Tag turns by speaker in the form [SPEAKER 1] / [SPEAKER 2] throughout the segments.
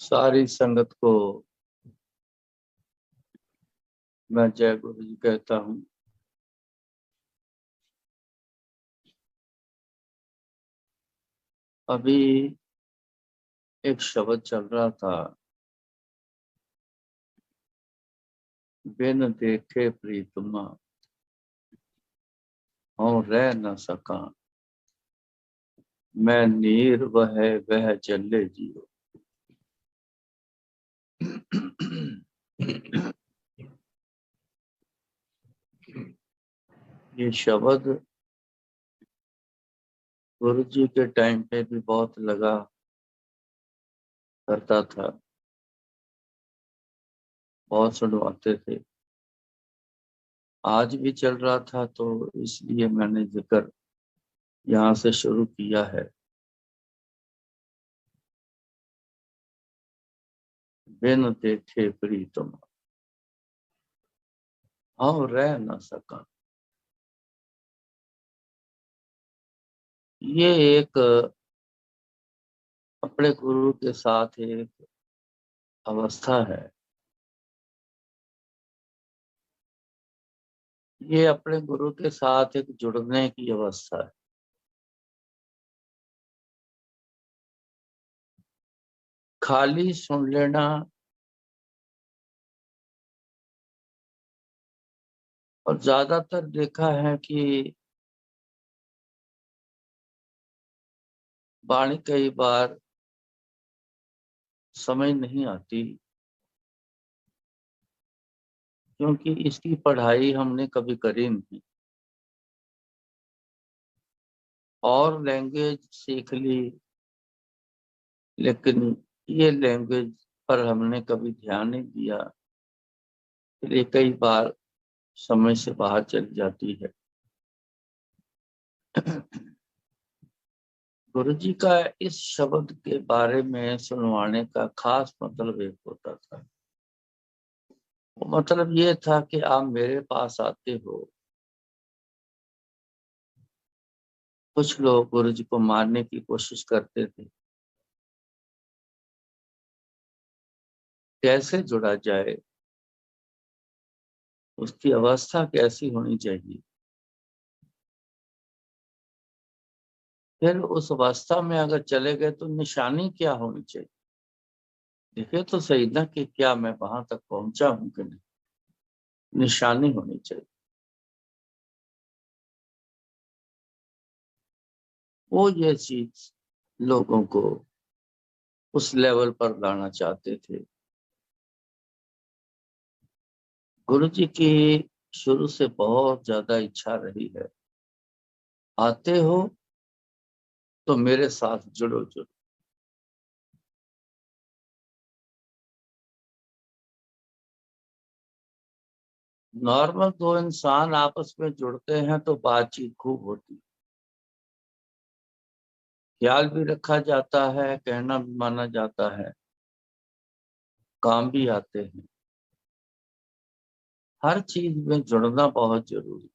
[SPEAKER 1] सारी संगत को मैं जय गुरु जी कहता हूँ। अभी एक शब्द चल रहा था, बिन देखे प्रीतमा हूँ रह न सका, मैं नीर वह चले जियो। ये शब्द गुरु जी के टाइम पे भी बहुत लगा करता था, बहुत सुनवाते थे। आज भी चल रहा था, तो इसलिए मैंने जिक्र यहाँ से शुरू किया है। बिन देखे प्रीतम हाँ रह न सका। ये एक अपने गुरु के साथ एक अवस्था है। ये अपने गुरु के साथ एक जुड़ने की अवस्था है। खाली सुन लेना और ज्यादातर देखा है कि वाणी कई बार समझ नहीं आती, क्योंकि इसकी पढ़ाई हमने कभी करी नहीं। और लैंग्वेज सीख ली, लेकिन ये लैंग्वेज पर हमने कभी ध्यान नहीं दिया, इसलिए कई बार समझ से बाहर चली जाती है। गुरु जी का इस शब्द के बारे में सुनवाने का खास मतलब एक होता था। वो मतलब ये था कि आप मेरे पास आते हो। कुछ लोग गुरु जी को मारने की कोशिश करते थे, कैसे जुड़ा जाए, उसकी अवस्था कैसी होनी चाहिए, फिर उस अवस्था में अगर चले गए तो निशानी क्या होनी चाहिए। देखिए तो सही ना कि क्या मैं वहां तक पहुंचा हूं कि नहीं, निशानी होनी चाहिए। वो ये चीज लोगों को उस लेवल पर लाना चाहते थे। गुरु जी की शुरू से बहुत ज्यादा इच्छा रही है, आते हो तो मेरे साथ जुड़ो जुड़ो। नॉर्मल दो इंसान आपस में जुड़ते हैं तो बातचीत खूब होती है, ख्याल भी रखा जाता है, कहना भी माना जाता है, काम भी आते हैं। हर चीज में जुड़ना बहुत जरूरी।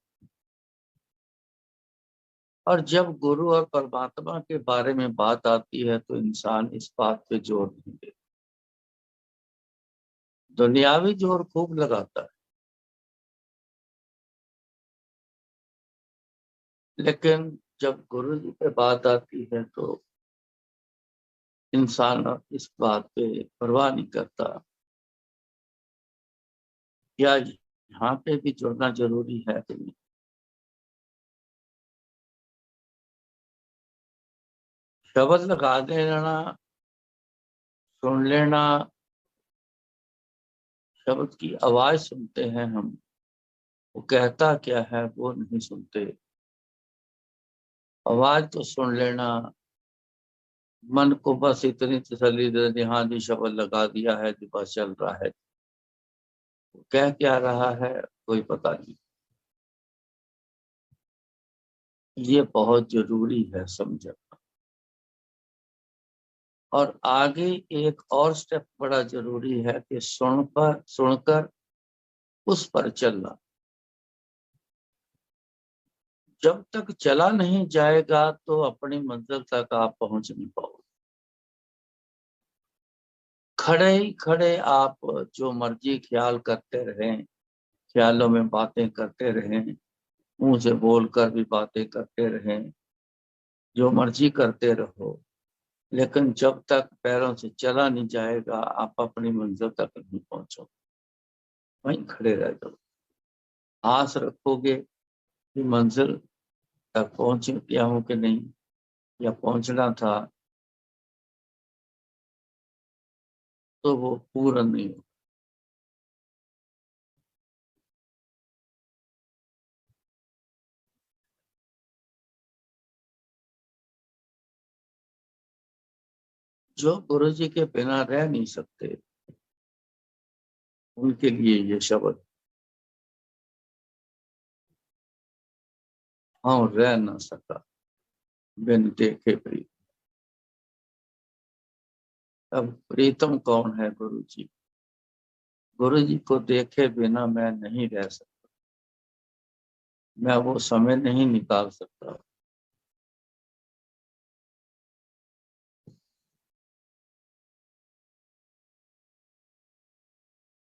[SPEAKER 1] और जब गुरु और परमात्मा के बारे में बात आती है तो इंसान इस बात पे जोर नहीं देता, दुनियावी जोर खूब लगाता है। लेकिन जब गुरु जी पे बात आती है तो इंसान इस बात पे परवाह नहीं करता, क्या यहाँ पे भी जुड़ना जरूरी है कि नहीं। शब्द लगा देना, सुन लेना, शब्द की आवाज सुनते हैं हम, वो कहता क्या है वो नहीं सुनते। आवाज तो सुन लेना, मन को बस इतनी तसल्ली दे दी, हाँ जी शब्द लगा दिया है जी, बस चल रहा है। वो कह क्या रहा है कोई पता नहीं। ये बहुत जरूरी है समझना। और आगे एक और स्टेप बड़ा जरूरी है कि सुनकर उस पर चलना। जब तक चला नहीं जाएगा तो अपनी मंजिल तक आप पहुंच नहीं पाओगे। खड़े ही खड़े आप जो मर्जी ख्याल करते रहें, ख्यालों में बातें करते रहें, मुंह से बोलकर भी बातें करते रहें, जो मर्जी करते रहो, लेकिन जब तक पैरों से चला नहीं जाएगा आप अपनी मंजिल तक नहीं पहुंचो। वहीं खड़े रह जाओ। आस रखोगे कि मंजिल तक पहुंच गया हूं कि नहीं, या पहुंचना था, तो वो पूरा नहीं हो। जो गुरु जी के बिना रह नहीं सकते, उनके लिए ये शब्द, हाँ रह ना सका बिन देखे प्रीत। अब प्रीतम कौन है? गुरु जी। गुरु जी को देखे बिना मैं नहीं रह सकता, मैं वो समय नहीं निकाल सकता।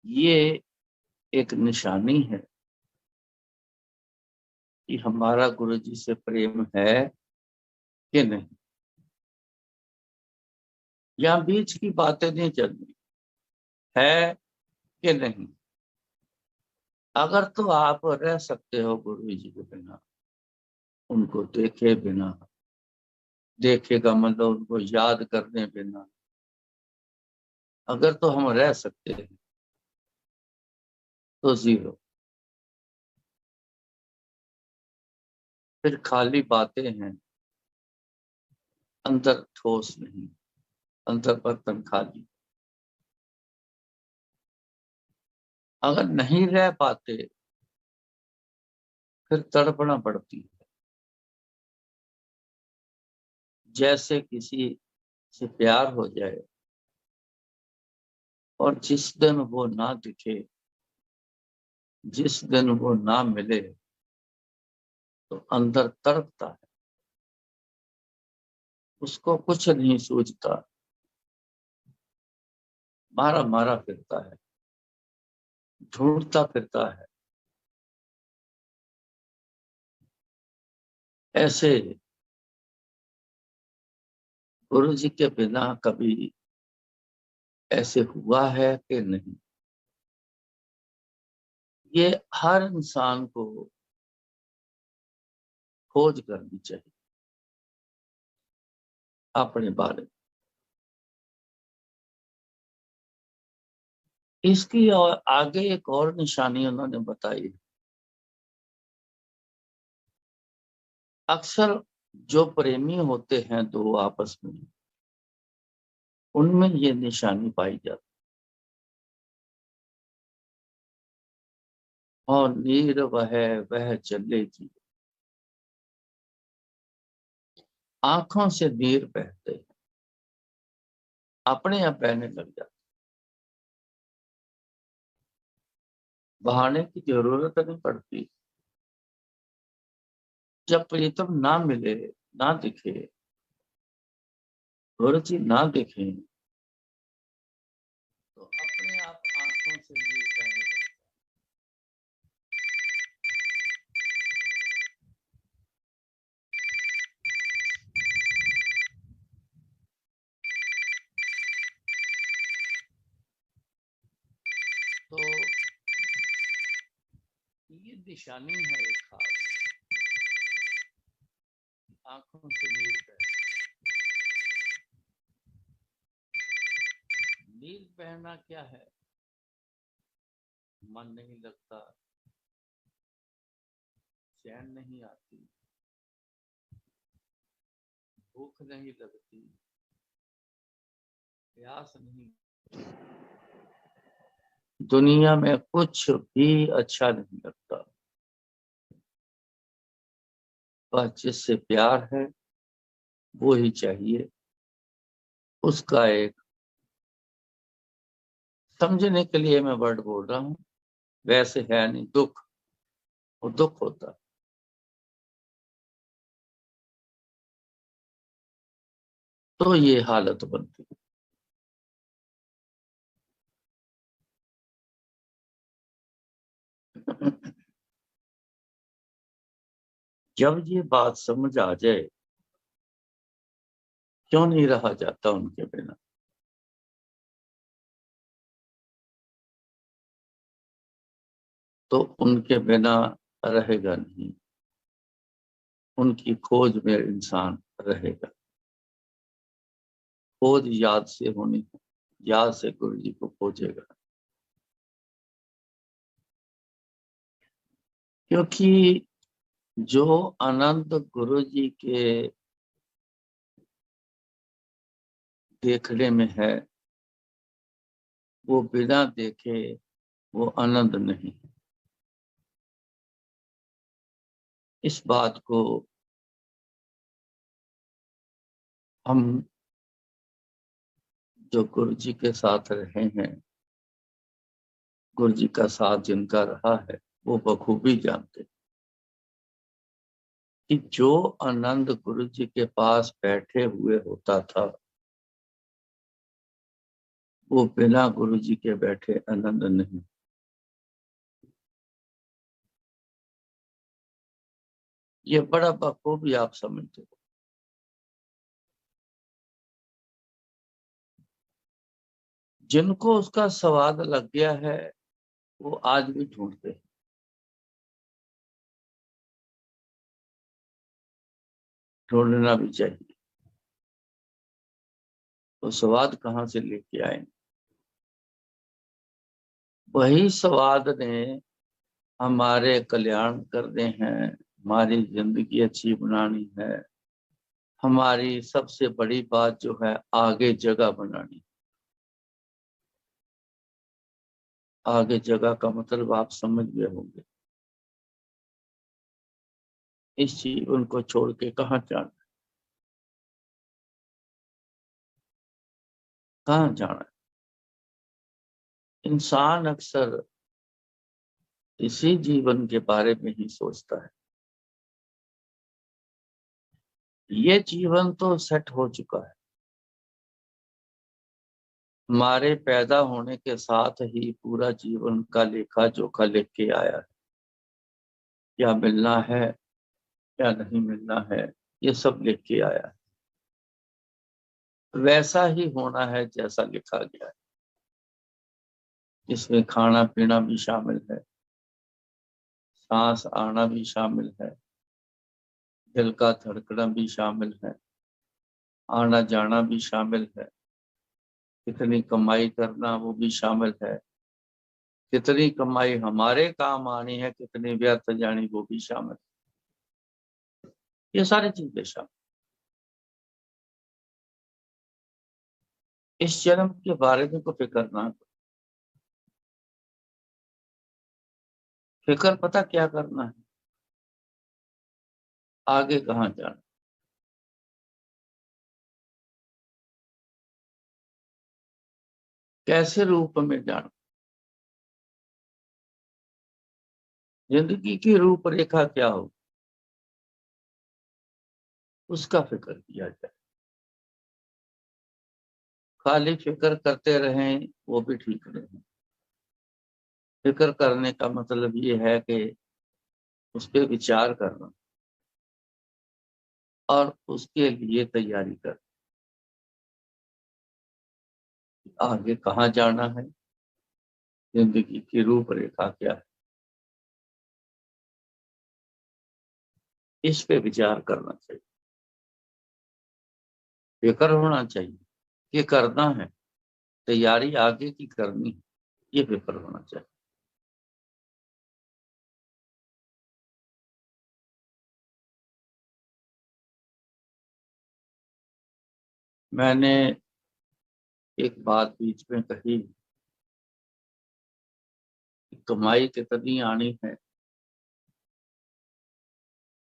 [SPEAKER 1] ये एक निशानी है कि हमारा गुरु जी से प्रेम है कि नहीं। यहाँ बीच की बातें नहीं चलनी, है कि नहीं। अगर तो आप रह सकते हो गुरु जी के बिना, उनको देखे बिना, देखेगा मतलब उनको याद करने बिना, अगर तो हम रह सकते हैं तो जीरो। फिर खाली बातें हैं, अंदर ठोस नहीं, अंदर बर्तन खाली। अगर नहीं रह पाते फिर तड़पना पड़ती है। जैसे किसी से प्यार हो जाए और जिस दिन वो ना दिखे, जिस दिन वो ना मिले, तो अंदर तड़पता है, उसको कुछ नहीं सूझता, मारा मारा फिरता है, ढूंढता फिरता है। ऐसे गुरु जी के बिना कभी ऐसे हुआ है कि नहीं? ये हर इंसान को खोज करनी चाहिए अपने बारे में। इसकी और आगे एक और निशानी उन्होंने बताई। अक्सर जो प्रेमी होते हैं दो आपस में, उनमें ये निशानी पाई जाती। और नीर वह चलेगी, आंखों से नीर बहते हैं, अपने आप बहने लग जाते, बहाने की जरूरत नहीं पड़ती। जब प्रीतम ना मिले, ना दिखे, गुरु जी ना दिखे, तो अपने आप आंखों से नीर बहने लगती। तो ये निशानी है एक खास, आंखों से नीर बहना। नीर बहना क्या है? मन नहीं लगता, चैन नहीं आती, भूख नहीं लगती, प्यास नहीं, दुनिया में कुछ भी अच्छा नहीं लगता। बस जिससे प्यार है वो ही चाहिए। उसका एक समझने के लिए मैं वर्ड बोल रहा हूँ, वैसे है नहीं, दुख, वो दुख होता है। तो ये हालत बनती है। जब ये बात समझ आ जाए, क्यों नहीं रहा जाता उनके बिना। तो उनके बिना रहेगा नहीं, उनकी खोज में इंसान रहेगा। खोज याद से होनी है, याद से गुरु जी को खोजेगा। क्योंकि जो आनंद गुरु जी के देखने में है, वो बिना देखे वो आनंद नहीं। इस बात को हम जो गुरु जी के साथ रहे हैं, गुरु जी का साथ जिनका रहा है, वो बखूबी जानते हैं कि जो आनंद गुरु जी के पास बैठे हुए होता था, वो बिना गुरु जी के बैठे आनंद नहीं। ये बड़ा बखूबी आप समझते हो। जिनको उसका स्वाद लग गया है, वो आज भी ढूंढते हैं। ढूंढना भी चाहिए। तो स्वाद कहाँ से लेके आए? वही स्वाद ने हमारे कल्याण करने हैं, हमारी जिंदगी अच्छी बनानी है। हमारी सबसे बड़ी बात जो है, आगे जगह बनानी। आगे जगह का मतलब आप समझ गए होंगे। इस जीवन को छोड़ के कहाँ जाना, कहाँ जाना। इंसान अक्सर इसी जीवन के बारे में ही सोचता है। ये जीवन तो सेट हो चुका है। हमारे पैदा होने के साथ ही पूरा जीवन का लेखा जोखा लिख के आया है। क्या मिलना है, क्या नहीं मिलना है, ये सब लिख के आया है। वैसा ही होना है जैसा लिखा गया है। इसमें खाना पीना भी शामिल है, सांस आना भी शामिल है, दिल का धड़कना भी शामिल है, आना जाना भी शामिल है, कितनी कमाई करना वो भी शामिल है, कितनी कमाई हमारे काम आनी है, कितनी व्यर्थ जानी वो भी शामिल है। ये सारी चीजें शामिल। इस जन्म के बारे में को फिक्र ना करो। फिक्र पता क्या करना है? आगे कहाँ जाना, कैसे रूप में जाना। जिंदगी की रूपरेखा क्या हो, उसका फिक्र किया जाए। खाली फिक्र करते रहें वो भी ठीक नहीं। फिक्र करने का मतलब ये है कि उस पर विचार करना और उसके लिए तैयारी करना। आगे कहाँ जाना है, जिंदगी की रूपरेखा क्या है, इस पे विचार करना चाहिए। फिक्र होना चाहिए कि करना है, तैयारी आगे की करनी है, ये फिक्र होना चाहिए। मैंने एक बात बीच में कही, कमाई कितनी आनी है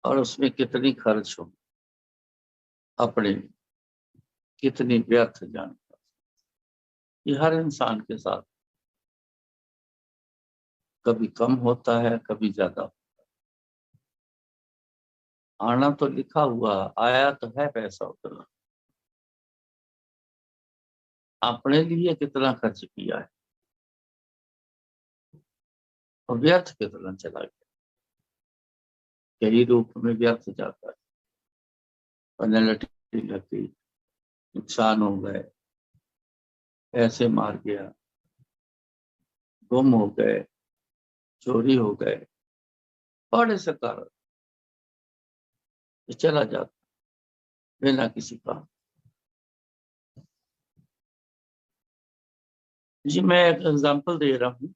[SPEAKER 1] और उसमें कितनी खर्च हो, अपने कितनी व्यर्थ जाने। ये हर इंसान के साथ कभी कम होता है, कभी ज्यादा। आना तो लिखा हुआ, आया तो है पैसा उतना। अपने लिए कितना खर्च किया है, और व्यर्थ की तरह चला गया, यही रूप में व्यर्थ जाता है, पेनल्टी लग गई, नुकसान हो गए, पैसे मार गया, गुम हो गए, चोरी हो गए, बड़े से कारण ये चला जाता बिना किसी काम। जी मैं एक एग्जांपल दे रहा हूँ।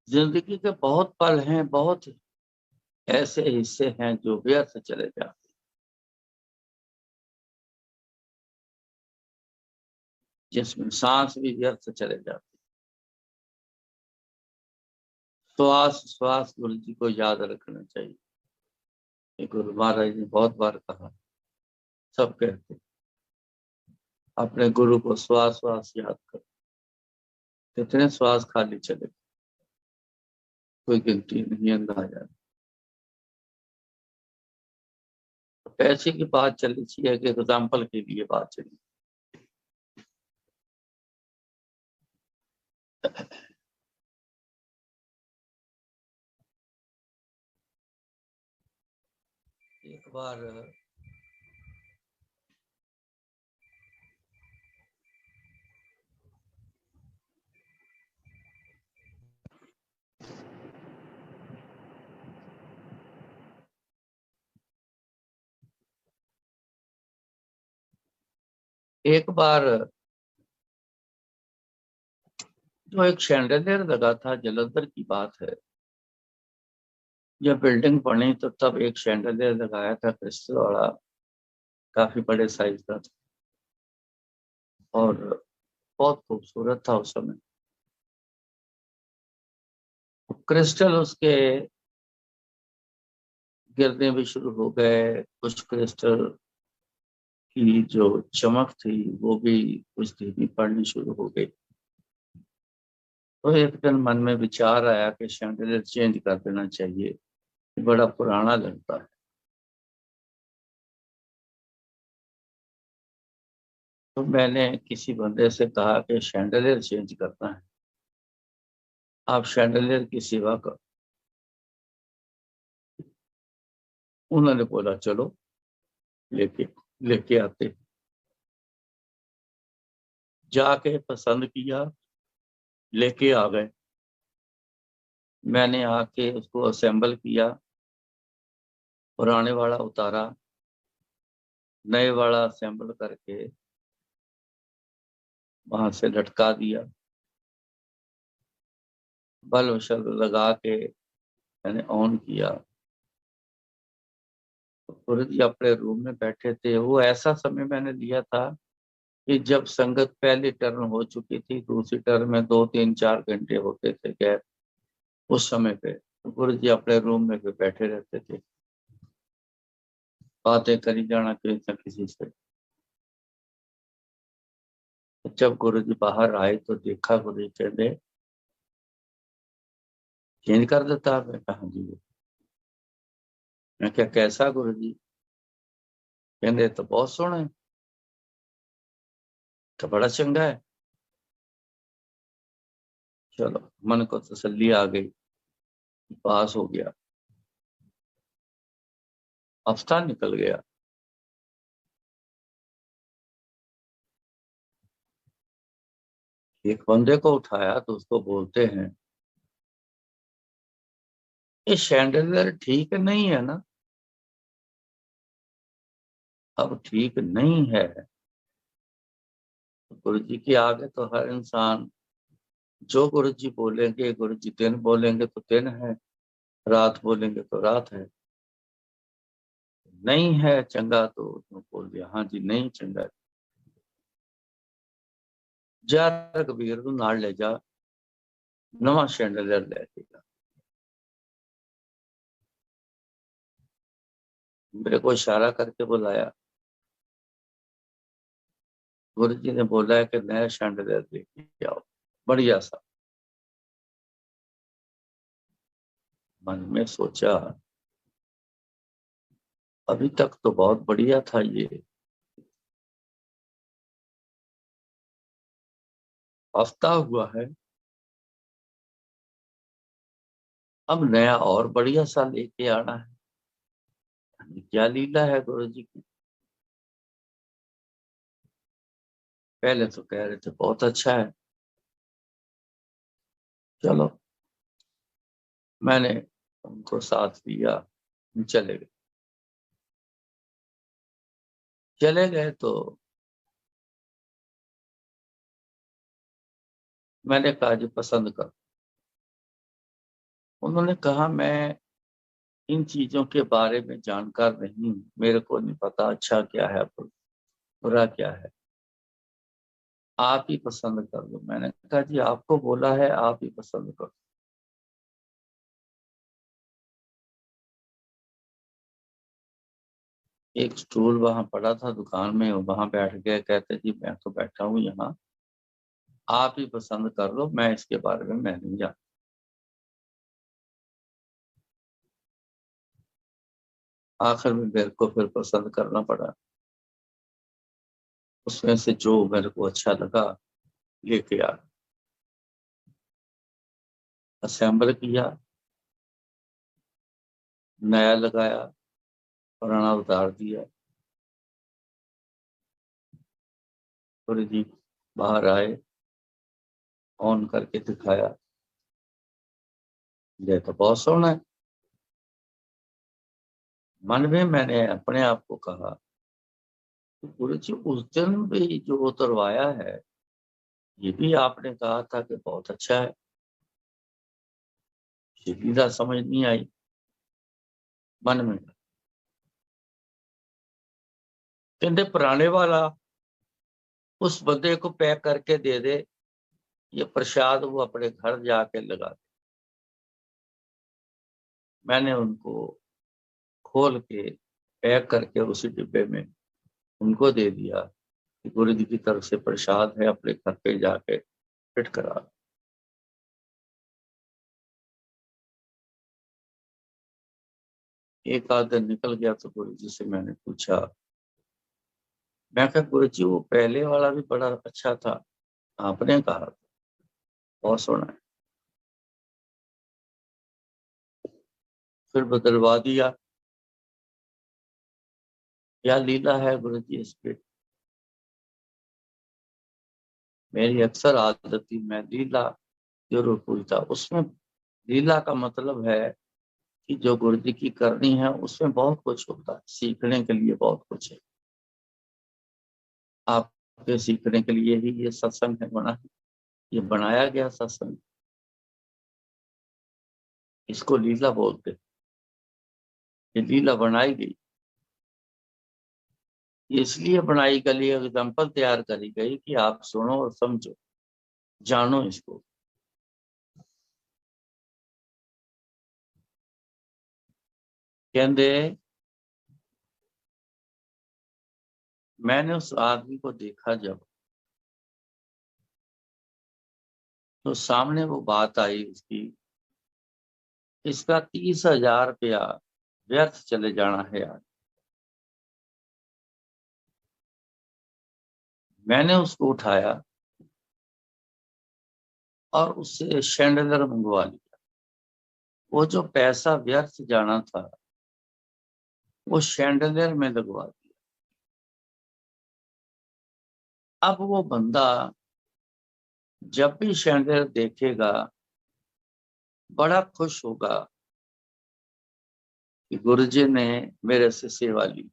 [SPEAKER 1] जिंदगी के बहुत पल हैं, बहुत ऐसे हिस्से हैं जो व्यर्थ चले जाते हैं, जिसमें सांस भी व्यर्थ चले जाते हैं। श्वास श्वास गुरु जी को याद रखना चाहिए। ये गुरु महाराज ने बहुत बार कहा, सब कहते हैं, अपने गुरु को श्वास श्वास याद करो। कितने श्वास खाली चले, कोई गिनती नहीं, अंदाजा। पैसे की बात चली थी, एक एग्जाम्पल के लिए बात चली। एक बार एक बार जो एक शैंडलियर लगा था, जलंधर की बात है, जब बिल्डिंग बनी तो तब एक शैंडलियर लगाया था क्रिस्टल वाला, काफी बड़े साइज का था और बहुत खूबसूरत था उस समय। क्रिस्टल उसके गिरने भी शुरू हो गए, कुछ क्रिस्टल की जो चमक थी वो भी कुछ धीमी पड़नी शुरू हो गई। तो एक दिन मन में विचार आया कि शैंडलियर चेंज कर देना चाहिए, बड़ा पुराना लगता है। तो मैंने किसी बंदे से कहा कि शैंडलियर चेंज करना है, आप शैंडलियर की सेवा करो। उन्होंने बोला चलो लेके लेके आते। जाके पसंद किया, लेके आ गए। मैंने आके उसको असेंबल किया, पुराने वाला उतारा, नए वाला असेंबल करके वहां से लटका दिया, बल्ब शल्ब लगा के मैंने ऑन किया। तो गुरु जी अपने रूम में बैठे थे। वो ऐसा समय मैंने लिया था कि जब संगत पहली टर्न हो चुकी थी, दूसरी टर्न में 2 3 4 घंटे होते थे गैप। उस समय पे तो गुरु जी अपने रूम में भी बैठे रहते थे, बातें करी जाना किसी न किसी से। जब गुरु जी बाहर आए तो देखा, गुरु जी कहते चेंज कर देता। मैं कहा जी। मैं क्या कैसा गुरु जी? कहते तो बहुत सोहना है, तो बड़ा चंगा है। चलो मन को तसल्ली आ गई, पास हो गया। हफ्ता निकल गया। एक बंदे को उठाया तो उसको बोलते हैं, ये शैंडलियर ठीक नहीं है ना? अब ठीक नहीं है। गुरु जी के आगे तो हर इंसान, जो गुरु जी बोलेंगे, गुरु जी दिन बोलेंगे तो दिन है, रात बोलेंगे तो रात है। नहीं है चंगा तो बोल दिया, हाँ जी नहीं चंगा। जा रघबीर ਨੂੰ ਨਾਲ ਲੈ ਜਾ, नवा शैंडलियर ले आएगा। मेरे को इशारा करके बुलाया। गुरु जी ने बोला है कि नया शैंडलियर लेके आओ, बढ़िया सा। मन में सोचा, अभी तक तो बहुत बढ़िया था ये, हफ्ता हुआ है अब नया और बढ़िया सा लेके आना है। क्या लीला है गुरु जी की। पहले तो कह रहे थे बहुत अच्छा है। चलो, मैंने उनको साथ लिया, चले गए। चले गए तो मैंने कहा जी पसंद कर। उन्होंने कहा मैं इन चीजों के बारे में जानकार नहीं हूं, मेरे को नहीं पता अच्छा क्या है बुरा क्या है, आप ही पसंद कर दो। मैंने कहा जी आपको बोला है आप ही पसंद करो। एक स्टूल वहां पड़ा था दुकान में, वहां बैठ गए, कहते जी मैं तो बैठा हूँ यहाँ, आप ही पसंद कर लो, मैं इसके बारे में मैं नहीं जानता। आखिर में मेरे को फिर पसंद करना पड़ा, उसमें से जो मेरे को अच्छा लगा लेके आ, असेंबल किया, नया लगाया, पुराना उतार दिया। थोड़ी जी बाहर आए, ऑन करके दिखाया, ये तो बहुत सोहना है। मन में मैंने अपने आप को कहा, तो गुरु जी उस दिन भी जो उतरवाया है, ये भी आपने कहा था कि बहुत अच्छा है। सीधा समझ नहीं आई मन में। कहते पुराने वाला उस बंदे को पैक करके दे दे, ये प्रसाद वो अपने घर जाके लगा दे। मैंने उनको खोल के पैक करके उसी डिब्बे में उनको दे दिया कि गुरु जी की तरफ से प्रसाद है, अपने घर पे जाके फिट करा। एक आध दिन निकल गया तो गुरु जी से मैंने पूछा, मैं कहा गुरु जी वो पहले वाला भी बड़ा अच्छा था, आपने कहा था बहुत सोना है, फिर बदलवा दिया। क्या लीला है गुरु जी इस पे। मेरी अक्सर आदत थी, मैं लीला जरूर पूछता। उसमें लीला का मतलब है कि जो गुरु जी की करनी है उसमें बहुत कुछ होता है, सीखने के लिए बहुत कुछ है। आपके सीखने के लिए ही ये सत्संग है बना, ये बनाया गया सत्संग, इसको लीला बोलते हैं। ये लीला बनाई गई, इसलिए बनाई गई, एग्जाम्पल तैयार करी गई कि आप सुनो और समझो, जानो इसको। कहते मैंने उस आदमी को देखा जब, तो सामने वो बात आई उसकी, इसका 30,000 रुपया व्यर्थ चले जाना है यार। मैंने उसको उठाया और उससे शैंडलर मंगवा लिया। वो जो पैसा व्यर्थ जाना था वो शैंडलर में लगवा दिया। अब वो बंदा जब भी शैंडलर देखेगा बड़ा खुश होगा कि गुरुजी ने मेरे से सेवा ली।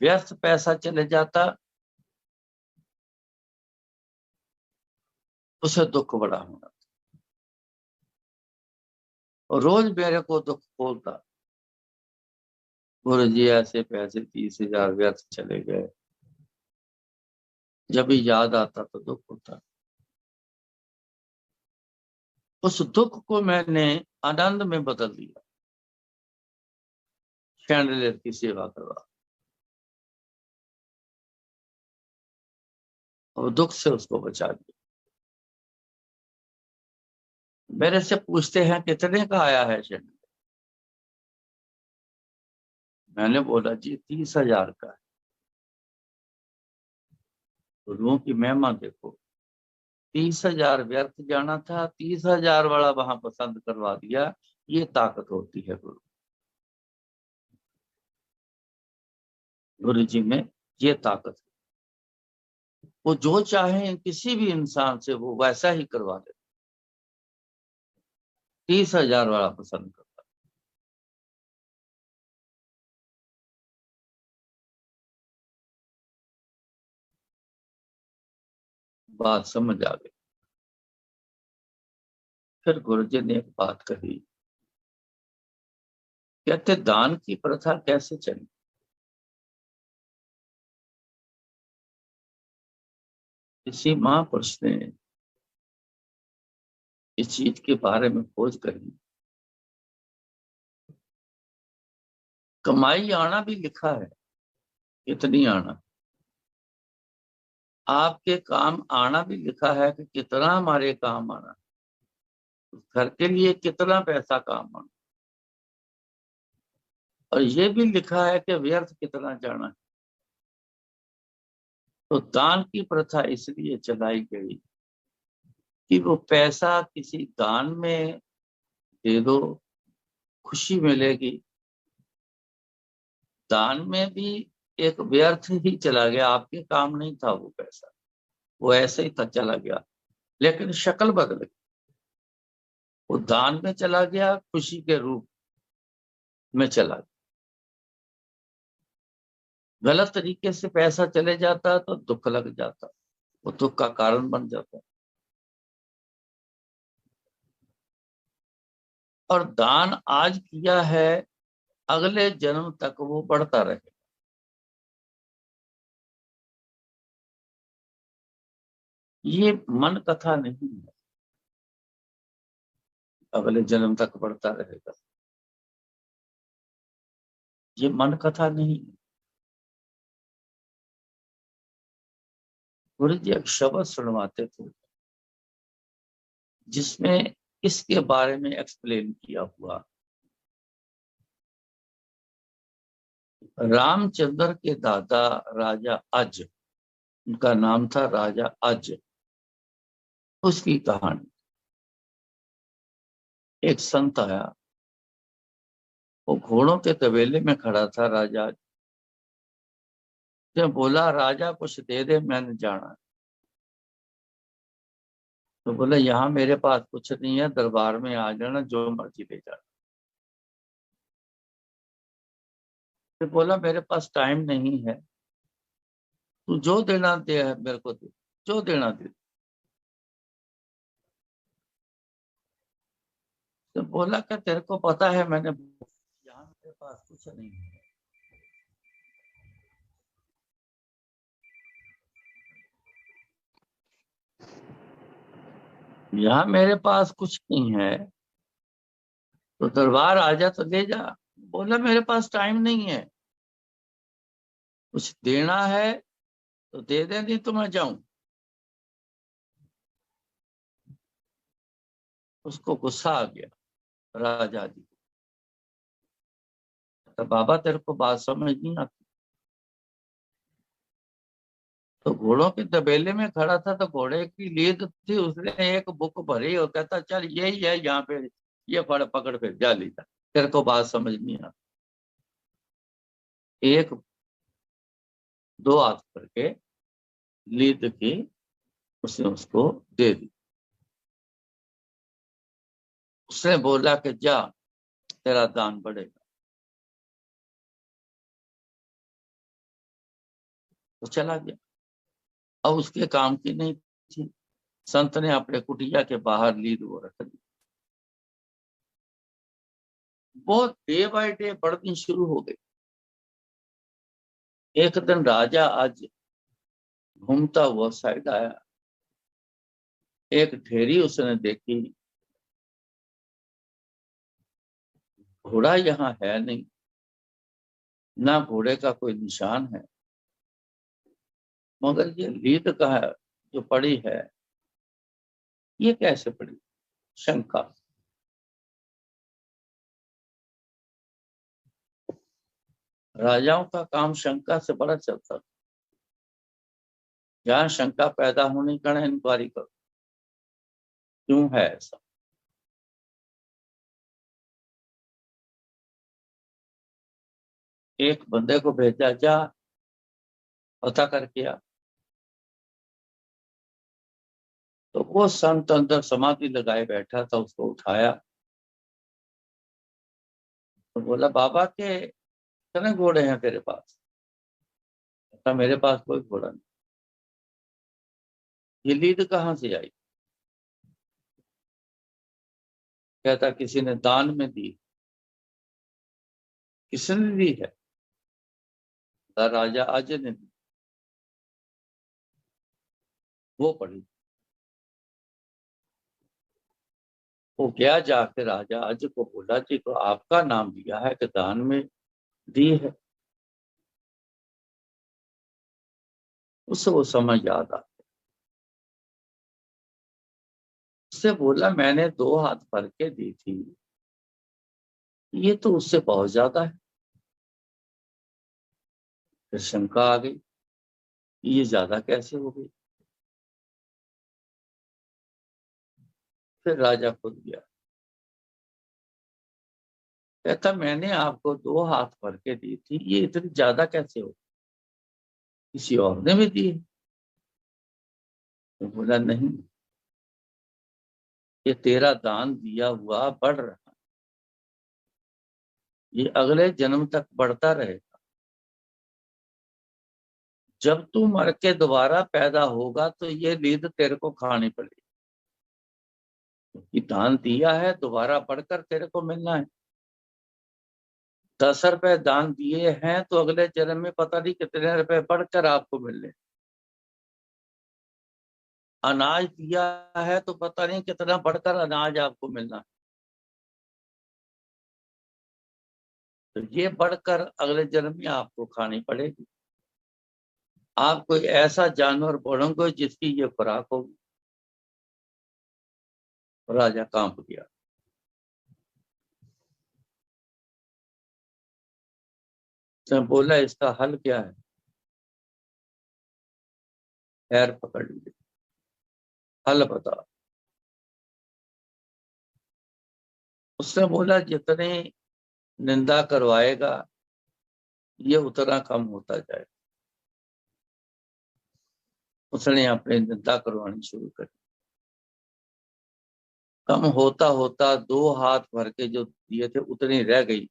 [SPEAKER 1] व्यर्थ पैसा चले जाता, उसे दुख बड़ा होगा। और रोज मेरे को दुख बोलता, गुरुजी ऐसे पैसे 30,000 व्यर्थ चले गए। जब भी याद आता तो दुख होता। उस दुख को मैंने आनंद में बदल दिया, शैंडलियर की सेवा करवा, और दुख से उसको बचा दिया। मेरे से पूछते हैं कितने का आया है शैंडलियर। मैंने बोला जी 30,000 का है। गुरुओं की महिमा देखो, 30,000 व्यर्थ जाना था, 30,000 वाला वहां पसंद करवा दिया। ये ताकत होती है गुरु जी में, ये ताकत है। वो जो चाहे किसी भी इंसान से वो वैसा ही करवा दे। 30,000 वाला पसंद करता। बात समझ आ गई। फिर गुरुजी ने एक बात कही, कहते दान की प्रथा कैसे चली। किसी महापुरुष ने इस चीज के बारे में खोज करी। कमाई आना भी लिखा है, कितनी आना। आपके काम आना भी लिखा है कि कितना हमारे काम आना, घर के लिए कितना पैसा काम आना। और ये भी लिखा है कि व्यर्थ कितना जाना है। तो दान की प्रथा इसलिए चलाई गई कि वो पैसा किसी दान में दे दो, खुशी मिलेगी। दान में भी एक व्यर्थ ही चला गया, आपके काम नहीं था वो पैसा, वो ऐसे ही था चला गया, लेकिन शक्ल बदल गई। वो दान में चला गया, खुशी के रूप में चला गया। गलत तरीके से पैसा चले जाता तो दुख लग जाता, वो दुख का कारण बन जाता। और दान आज किया है, अगले जन्म तक वो बढ़ता रहे। ये मन कथा नहीं है, अगले जन्म तक बढ़ता रहेगा। ये मन कथा नहीं है। गुरु जी एक शब्द सुनवाते थे जिसमें इसके बारे में एक्सप्लेन किया हुआ। रामचंद्र के दादा राजा अज, उनका नाम था राजा अज, उसकी कहानी। एक संत आया, वो घोड़ों के तबेले में खड़ा था। राजा ने बोला राजा कुछ दे दे, मैंने जाना है। तो बोला यहाँ मेरे पास कुछ नहीं है, दरबार में आ जाना, जो मर्जी ले जाना। फिर बोला मेरे पास टाइम नहीं है, तू जो देना दे है मेरे को दे, जो देना दे। तो बोला क्या तेरे को पता है मैंने, यहाँ मेरे पास कुछ नहीं है। यहाँ मेरे पास कुछ नहीं है, तो दरबार आ जा तो ले जा। बोला मेरे पास टाइम नहीं है, कुछ देना है तो दे दे, नहीं तो मैं जाऊं। उसको गुस्सा आ गया राजा जी। तो बाबा तेरे को बात समझ नहीं आती। तो घोड़ों के तबेले में खड़ा था, तो घोड़े की लीद थी, उसने एक बुक भरी और कहता चल यही है यहाँ पे, ये फड़ पकड़ फिर जा लीजा। तेरे को बात समझ नहीं आती। एक दो हाथ करके लीद की उसने उसको दे दी। उसने बोला कि जा तेरा दान बढ़ेगा। तो चला गया। अब उसके काम की नहीं थी। संत ने अपने कुटिया के बाहर लीद वो रख दी। बहुत डे बाय डे बढ़नी शुरू हो गई। एक दिन राजा आज घूमता हुआ साइड आया, एक ढेरी उसने देखी, घोड़ा यहाँ है नहीं, ना घोड़े का कोई निशान है, मगर ये लीद कहा जो पड़ी है, ये कैसे पड़ी। शंका। राजाओं का काम शंका से बड़ा चलता था। जहां शंका पैदा होने का इंक्वायरी करो। क्यों है ऐसा? एक बंदे को भेजा, जा पता करके आ। तो वो संत अंदर समाधि लगाए बैठा था, उसको उठाया। तो बोला, बाबा के कितने घोड़े हैं तेरे पास? कहता, मेरे पास कोई घोड़ा नहीं। ये लीद कहाँ से आई? कहता, किसी ने दान में दी। किसने दी है? राजा अजय ने दी। वो पढ़ी। वो गया, जाके राजा अजय को बोला, जी को आपका नाम लिया है कि दान में दी है। उससे वो समझ याद आ। उससे बोला, मैंने 2 हाथ भर के दी थी, ये तो उससे बहुत ज्यादा है। फिर शंका आ गई, ये ज्यादा कैसे हो गई? फिर राजा खुद गया। कहता, मैंने आपको 2 हाथ भर के दी थी, ये इतनी ज्यादा कैसे हो? किसी और ने भी दी है? तो बोला, नहीं, ये तेरा दान दिया हुआ बढ़ रहा है, ये अगले जन्म तक बढ़ता रहेगा। जब तू मर के दोबारा पैदा होगा तो ये नींद तेरे को खानी पड़ेगी। कि दान दिया है, दोबारा बढ़कर तेरे को मिलना है। 10 रुपए दान दिए हैं तो अगले जन्म में पता नहीं कितने रुपए बढ़कर आपको मिलने। अनाज दिया है तो पता नहीं कितना बढ़कर अनाज आपको मिलना है। तो ये बढ़कर अगले जन्म में आपको खानी पड़ेगी। आप कोई ऐसा जानवर बढ़ोगे जिसकी ये खुराक होगी। राजा कांप गया। तो बोला, इसका हल क्या है? पैर पकड़ लिए, हल बता। उसने बोला, जितने निंदा करवाएगा ये उतना कम होता जाए। उसने अपनी निंदा करवानी शुरू कर। कम होता होता 2 हाथ भर के जो दिए थे उतनी रह गई,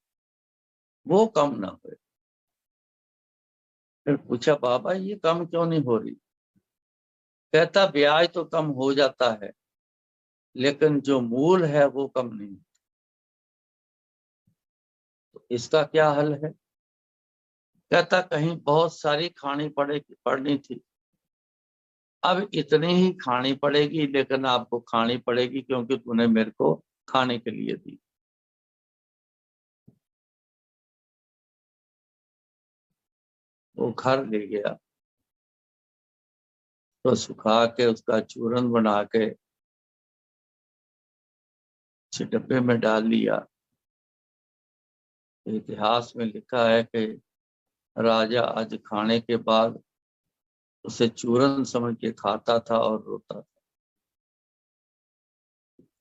[SPEAKER 1] वो कम ना हुए। फिर पूछा, बाबा ये कम क्यों नहीं हो रही? कहता, ब्याज तो कम हो जाता है, लेकिन जो मूल है वो कम नहीं। तो इसका क्या हल है? कहता, कहीं बहुत सारी पड़नी थी, अब इतनी ही खानी पड़ेगी, लेकिन आपको खानी पड़ेगी क्योंकि तूने मेरे को खाने के लिए दी। वो घर ले गया, तो सुखा के उसका चूरन बना के डब्बे में डाल लिया। इतिहास में लिखा है कि राजा आज खाने के बाद उसे चूरन समझ के खाता था और रोता था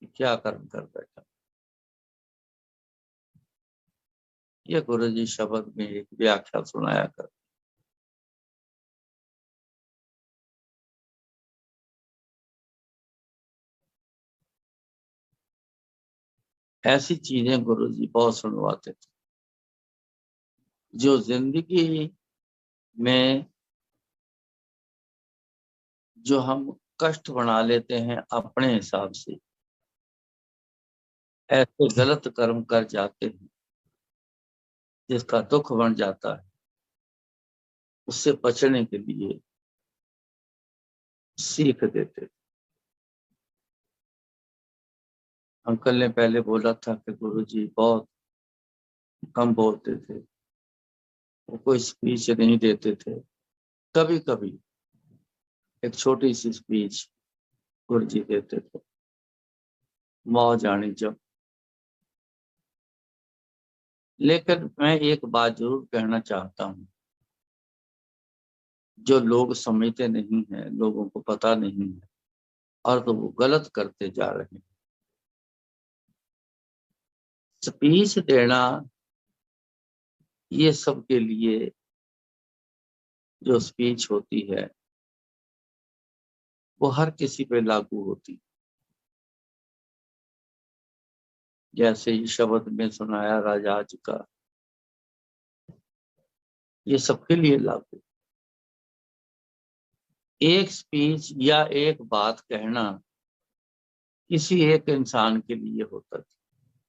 [SPEAKER 1] कि क्या कर्म कर बैठा। ये गुरु जी शब्द में एक व्याख्या सुनाया कर। ऐसी चीजें गुरु जी बहुत सुनवाते थे, जो जिंदगी में जो हम कष्ट बना लेते हैं अपने हिसाब से, ऐसे गलत कर्म कर जाते हैं जिसका दुख बन जाता है, उससे बचने के लिए सीख देते। अंकल ने पहले बोला था कि गुरुजी बहुत कम बोलते थे, वो कोई स्पीच नहीं देते थे। कभी कभी एक छोटी सी स्पीच गुरुजी देते थे, मौज जानी जब। लेकिन मैं एक बात जरूर कहना चाहता हूँ, जो लोग समझते नहीं है, लोगों को पता नहीं है, और तो वो गलत करते जा रहे हैं। स्पीच देना ये सबके लिए जो स्पीच होती है वो हर किसी पे लागू होती। जैसे ये शब्द में सुनाया राजा जी का, ये सबके लिए लागू। एक स्पीच या एक बात कहना किसी एक इंसान के लिए होता था,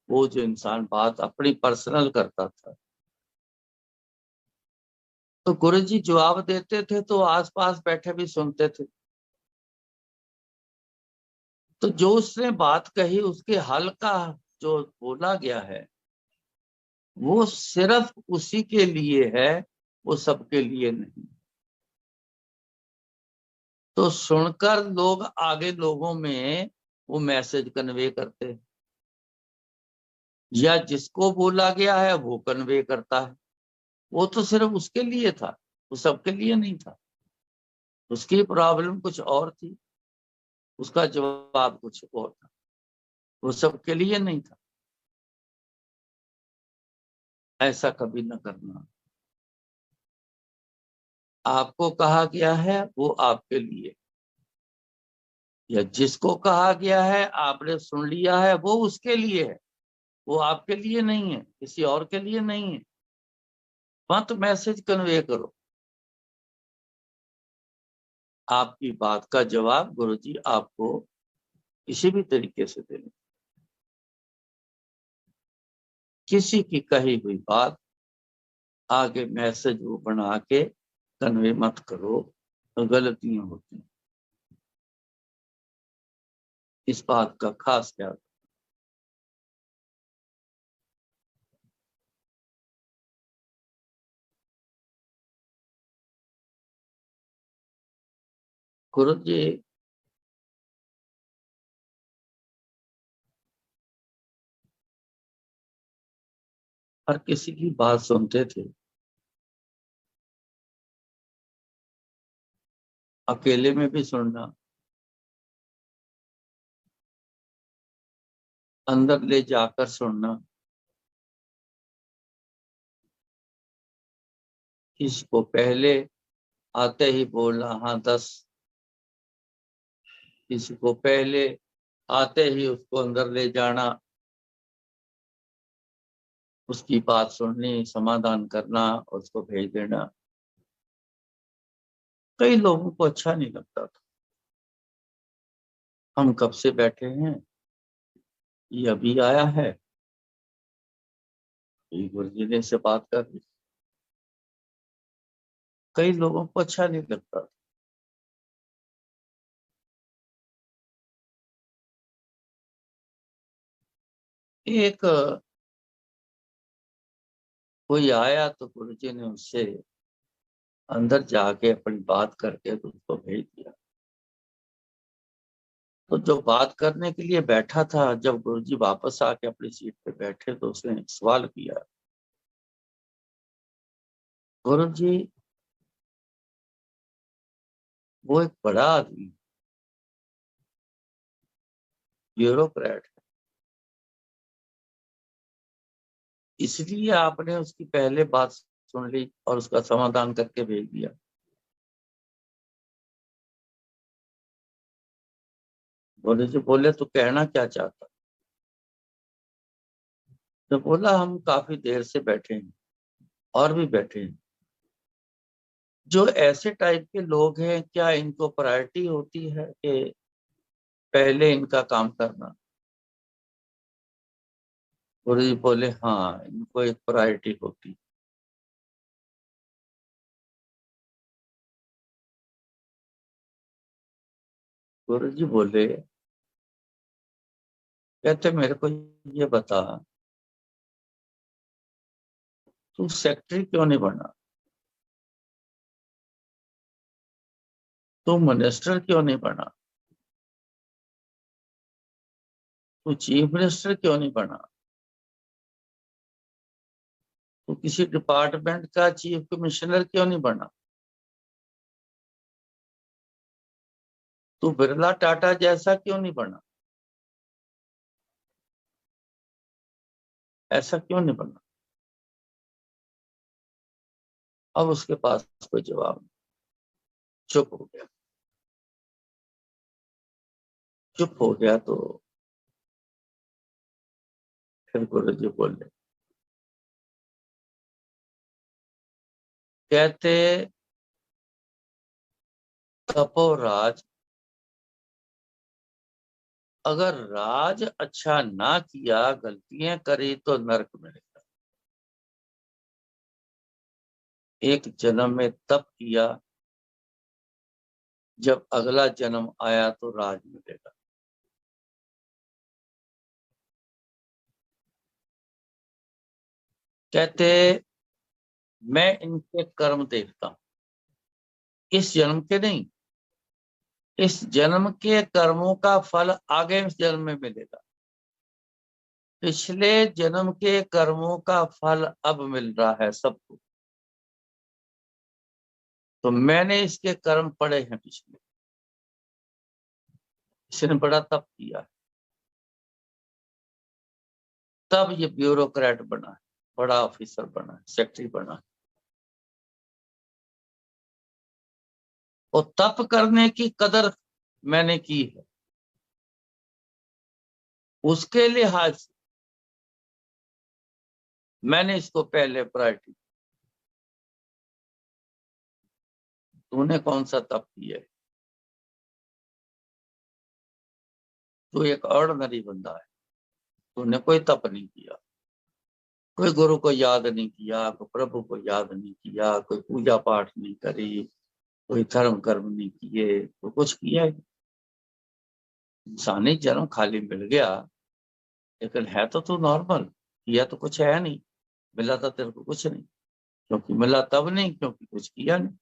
[SPEAKER 1] वो जो इंसान बात अपनी पर्सनल करता था। तो गुरु जी जवाब देते थे तो आसपास बैठे भी सुनते थे। तो जो उसने बात कही उसके हल का जो बोला गया है वो सिर्फ उसी के लिए है, वो सबके लिए नहीं। तो सुनकर लोग आगे लोगों में वो मैसेज कन्वे करते हैं, या जिसको बोला गया है वो कन्वे करता है। वो तो सिर्फ उसके लिए था, वो सबके लिए नहीं था। उसकी प्रॉब्लम कुछ और थी, उसका जवाब कुछ और था, वो सबके लिए नहीं था। ऐसा कभी न करना। आपको कहा गया है वो आपके लिए, या जिसको कहा गया है आपने सुन लिया है वो उसके लिए है, वो आपके लिए नहीं है, किसी और के लिए नहीं है। मत मैसेज कन्वे करो। आपकी बात का जवाब गुरुजी आपको किसी भी तरीके से देंगे। किसी की कही हुई बात आगे मैसेज वो बना के कन्वे मत करो, तो गलतियां होती हैं। इस बात का खास ख्याल। गुरु जी हर किसी की बात सुनते थे, अकेले में भी सुनना, अंदर ले जाकर सुनना। किसको पहले आते ही बोलना हाँ 10, किसी को पहले आते ही उसको अंदर ले जाना, उसकी बात सुननी, समाधान करना, उसको भेज देना। कई लोगों को अच्छा नहीं लगता था। हम कब से बैठे हैं, ये अभी आया है, ये गुरुजी ने से बात कर ली। कई लोगों को अच्छा नहीं लगता था। एक कोई आया तो गुरुजी ने उससे अंदर जाके अपनी बात करके तो उसको भेज दिया। तो जो बात करने के लिए बैठा था, जब गुरुजी वापस आके अपनी सीट पे बैठे तो उसने एक सवाल किया। गुरुजी, वो एक बड़ा आदमी, ब्यूरोक्रेट है, इसलिए आपने उसकी पहले बात सुन ली और उसका समाधान करके भेज दिया। गुरुजी बोले तो कहना क्या चाहता। तो बोला हम काफी देर से बैठे हैं और भी बैठे हैं। जो ऐसे टाइप के लोग हैं क्या इनको प्रायोरिटी होती है कि पहले इनका काम करना। गुरु जी बोले हाँ, इनको एक प्रायोरिटी होती। गुरु जी बोले, कहते मेरे को ये बता, तू सेक्रेटरी क्यों नहीं बना, तू मिनिस्टर क्यों नहीं बना, तू चीफ मिनिस्टर क्यों नहीं बना, तू किसी डिपार्टमेंट का चीफ कमिश्नर क्यों नहीं बना, तू बिरला टाटा जैसा क्यों नहीं बना? ऐसा क्यों नहीं बना? अब उसके पास कोई जवाब नहीं, चुप हो गया। चुप हो गया तो फिर गुरु जी बोले, कहते तपोराज, अगर राज अच्छा ना किया, गलतियां करी तो नरक मिलेगा। एक जन्म में तप किया, जब अगला जन्म आया तो राज मिलेगा। कहते मैं इनके कर्म देखता हूं, इस जन्म के नहीं, इस जन्म के कर्मों का फल आगे इस जन्म में मिलेगा। पिछले जन्म के कर्मों का फल अब मिल रहा है सबको। तो मैंने इसके कर्म पड़े हैं पिछले, इसने बड़ा तप किया है, तब ये ब्यूरोक्रेट बना है, बड़ा ऑफिसर बना है, सेक्रेटरी बना है। और तप करने की कदर मैंने की है, उसके लिहाज से मैंने इसको पहले प्रायोरिटी। तूने कौन सा तप किया है? तू एक ऑर्डिनरी बंदा है, तूने कोई तप नहीं किया, कोई गुरु को याद नहीं किया, कोई प्रभु को याद नहीं किया, कोई पूजा पाठ नहीं करी, कोई धर्म कर्म नहीं किए, तो कुछ किया है? इंसानी जन्म खाली मिल गया, लेकिन है तो तू नॉर्मल, किया तो कुछ है नहीं, मिला था तेरे को कुछ नहीं, क्योंकि मिला तब नहीं क्योंकि कुछ किया नहीं।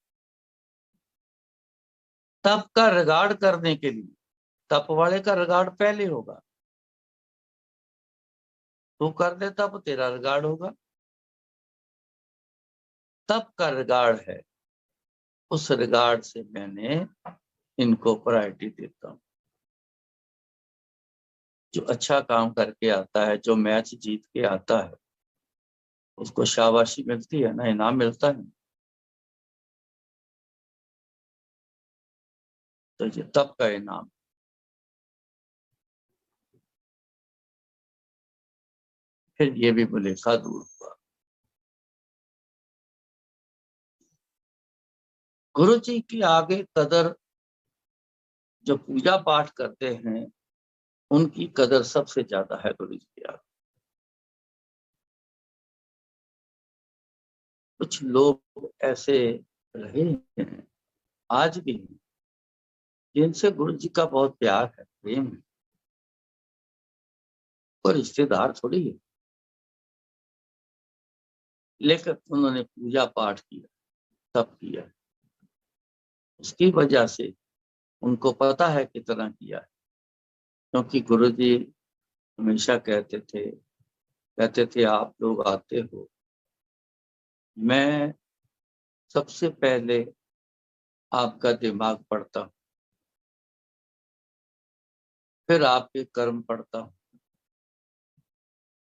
[SPEAKER 1] तप का रिगार्ड करने के लिए, तप वाले का रिगार्ड पहले होगा, तू कर दे तब तेरा रिगार्ड होगा। तप का रिगार्ड है, उस रिगार्ड से मैंने इनको प्रायोरिटी देता हूँ। जो अच्छा काम करके आता है, जो मैच जीत के आता है, उसको शाबाशी मिलती है ना, इनाम मिलता है। तो ये तप का इनाम। फिर ये भी बुलेखा दूर हुआ। गुरु जी की आगे कदर, जो पूजा पाठ करते हैं उनकी कदर सबसे ज्यादा है गुरु जी के आगे। कुछ लोग ऐसे रहे हैं, आज भी हैं, जिनसे गुरु जी का बहुत प्यार है, प्रेम है, और रिश्तेदार थोड़ी है, लेकिन उन्होंने पूजा पाठ किया, तप किया, उसकी वजह से उनको पता है कितना किया है। क्योंकि गुरु जी हमेशा कहते थे आप लोग आते हो, मैं सबसे पहले आपका दिमाग पढ़ता हूँ, फिर आपके कर्म पढ़ता हूँ,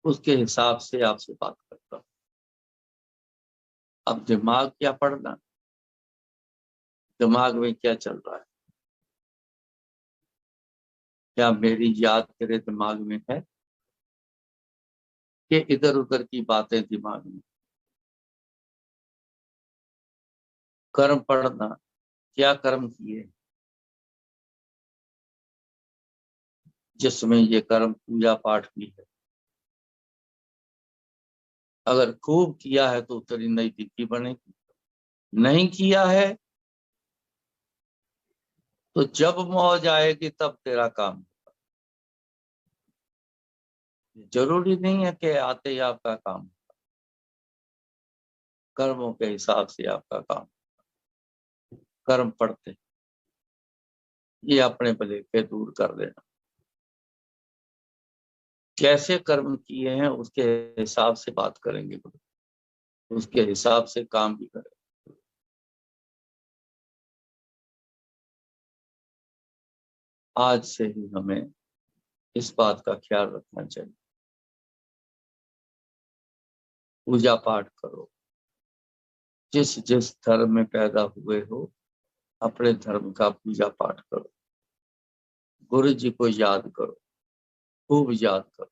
[SPEAKER 1] उसके हिसाब से आपसे बात करता हूँ। अब दिमाग क्या पढ़ना, दिमाग में क्या चल रहा है, क्या मेरी याद तेरे दिमाग में है कि इधर उधर की बातें दिमाग में। कर्म पढ़ना, क्या कर्म किए जिसमें ये कर्म पूजा पाठ भी है। अगर खूब किया है तो तेरी नजदीकी बनेगी, नहीं किया है तो जब मौज आएगी तब तेरा काम। जरूरी नहीं है कि आते ही आपका काम, कर्मों के हिसाब से आपका काम। कर्म पढ़ते, ये अपने भलेखे दूर कर देना, कैसे कर्म किए हैं उसके हिसाब से बात करेंगे, उसके हिसाब से काम भी करें। आज से ही हमें इस बात का ख्याल रखना चाहिए। पूजा पाठ करो, जिस जिस धर्म में पैदा हुए हो अपने धर्म का पूजा पाठ करो, गुरु जी को याद करो, खूब याद करो,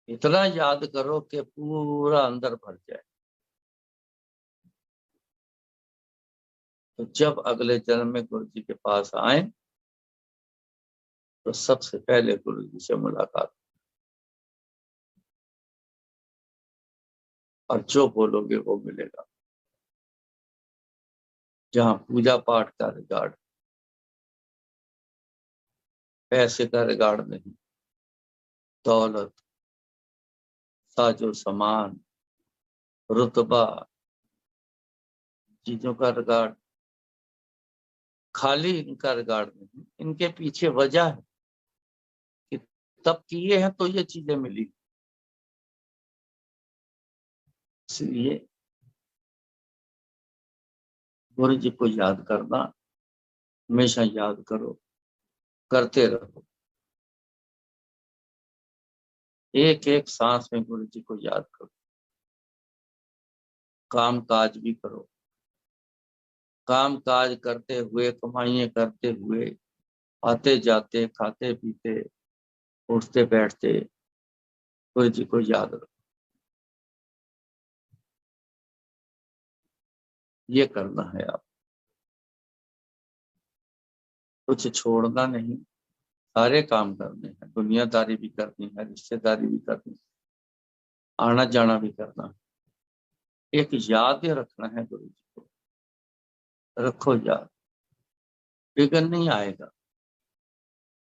[SPEAKER 1] इतना याद करो कि पूरा अंदर भर जाए। तो जब अगले जन्म में गुरु जी के पास आए तो सबसे पहले गुरु जी से मुलाकात, और जो बोलोगे वो मिलेगा। जहाँ पूजा पाठ का रिगार्ड, पैसे का रिगार्ड नहीं, दौलत, साजो सामान, रुतबा, चीजों का रिगार्ड, खाली इनका रिगार्ड नहीं, इनके पीछे वजह है कि तब किए हैं तो ये चीजें मिली। इसलिए गुरु जी को याद करना, हमेशा याद करो, करते रहो। एक एक सांस में गुरु जी को याद करो। काम काज भी करो, काम काज करते हुए, कमाइयां करते हुए, आते जाते, खाते पीते, उठते बैठते गुरु जी को याद रखो। ये करना है आप, कुछ छोड़ना नहीं। सारे काम करने हैं, दुनियादारी भी करनी है, रिश्तेदारी भी करनी है, आना जाना भी करना है। एक याद रखना है गुरु जी को, रखो याद, विघ्न नहीं आएगा,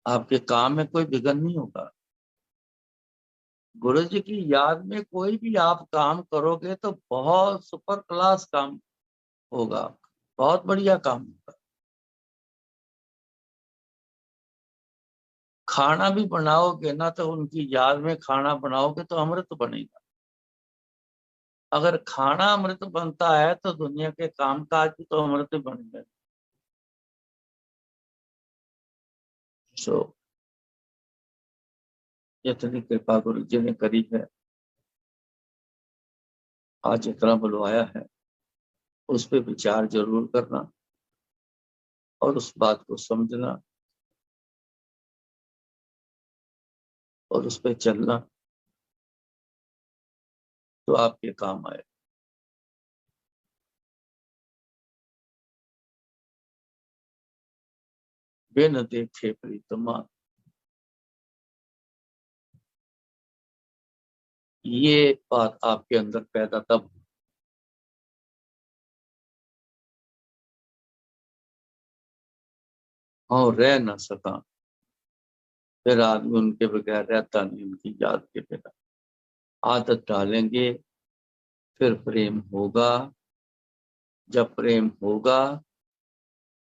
[SPEAKER 1] आपके काम में कोई विघ्न नहीं होगा। गुरु जी की याद में कोई भी आप काम करोगे तो बहुत सुपर क्लास काम होगा, बहुत बढ़िया काम होगा। खाना भी बनाओगे ना तो उनकी याद में खाना बनाओगे तो अमृत बनेगा। अगर खाना अमृत बनता है तो दुनिया के काम काज भी तो अमृत बनेंगे। सो जितनी कृपा गुरु जी ने करी है, आज इतना बुलवाया है, उस पर विचार जरूर करना और उस बात को समझना और उस पर चलना, तो आपके काम आए। बिन देखे प्रीतमा, ये बात आपके अंदर पैदा तब, और रह न सका, फिर आदमी उनके बगैर रहता नहीं, उनकी याद के बिना। आदत डालेंगे फिर प्रेम होगा, जब प्रेम होगा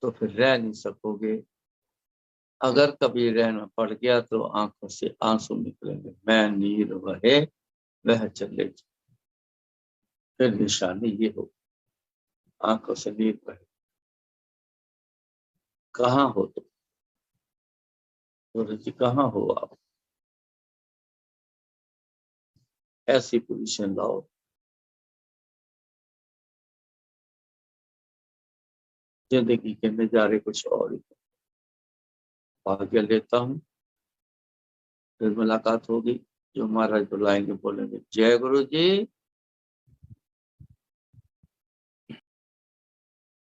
[SPEAKER 1] तो फिर रह नहीं सकोगे। अगर कभी रहना पड़ गया तो आंखों से आंसू निकलेंगे, मैं नीर वहे वह चले, फिर निशानी ये हो, आंखों से नीर बहे। कहाँ हो तुम गुरु जी, कहाँ हो आप? ऐसी पोजीशन लाओ। जिंदगी के नजारे कुछ और ही। भाग्य लेता हूँ, फिर मुलाकात होगी। जो महाराज बुलाएंगे बोलेंगे जय गुरु जी।